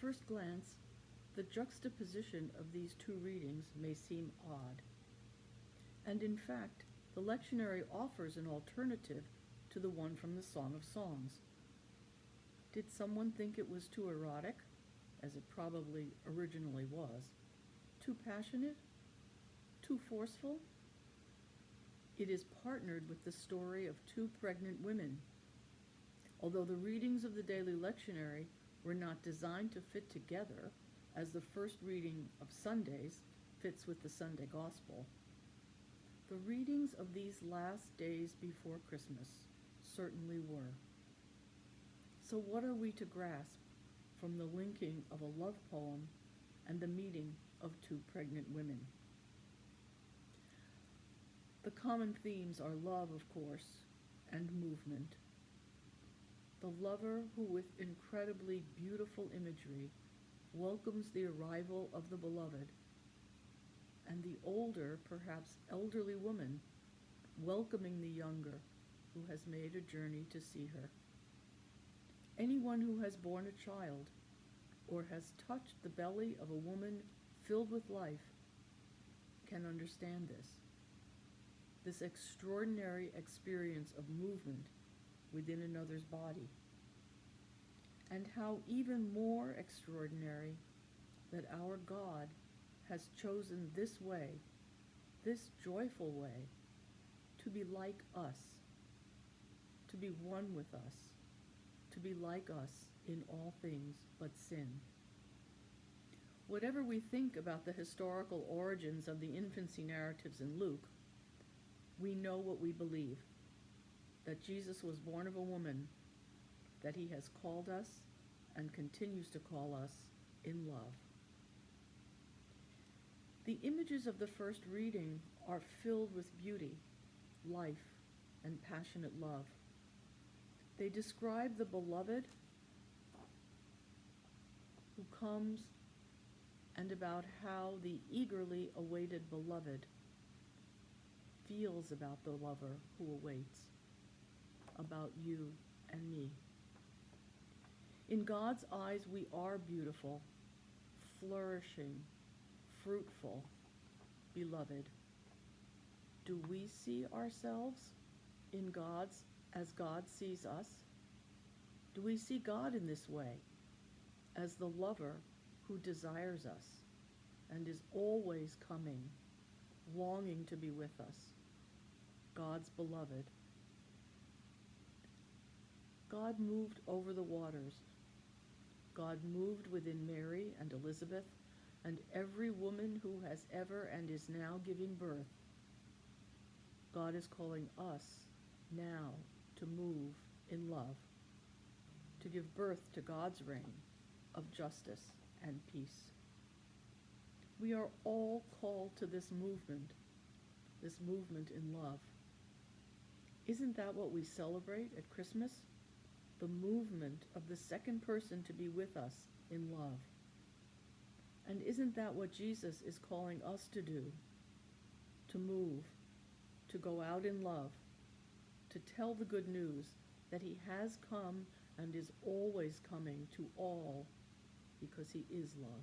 first glance, the juxtaposition of these two readings may seem odd. And in fact, the lectionary offers an alternative to the one from the Song of Songs. Did someone think it was too erotic, as it probably originally was? Too passionate? Too forceful? It is partnered with the story of two pregnant women. Although the readings of the daily lectionary were not designed to fit together, as the first reading of Sundays fits with the Sunday Gospel, the readings of these last days before Christmas certainly were. So what are we to grasp from the linking of a love poem and the meeting of two pregnant women? The common themes are love, of course, and movement. The lover who, with incredibly beautiful imagery, welcomes the arrival of the beloved, and the older, perhaps elderly woman welcoming the younger who has made a journey to see her. Anyone who has borne a child or has touched the belly of a woman filled with life can understand this extraordinary experience of movement within another's body, and how even more extraordinary that our God has chosen this way, this joyful way, to be like us, to be one with us, to be like us in all things but sin. Whatever we think about the historical origins of the infancy narratives in Luke, we know what we believe, that Jesus was born of a woman, that he has called us and continues to call us in love. The images of the first reading are filled with beauty, life, and passionate love. They describe the beloved who comes and about how the eagerly awaited beloved feels about the lover who awaits, about you and me. In God's eyes, we are beautiful, flourishing, fruitful, beloved. Do we see ourselves in God's as God sees us? Do we see God in this way, as the lover who desires us and is always coming, longing to be with us, God's beloved? God moved over the waters. God moved within Mary and Elizabeth and every woman who has ever and is now giving birth. God is calling us now to move in love, to give birth to God's reign of justice and peace. We are all called to this movement in love. Isn't that what we celebrate at Christmas? The movement of the second person to be with us in love. And isn't that what Jesus is calling us to do? To move, to go out in love, to tell the good news that he has come and is always coming to all because he is love.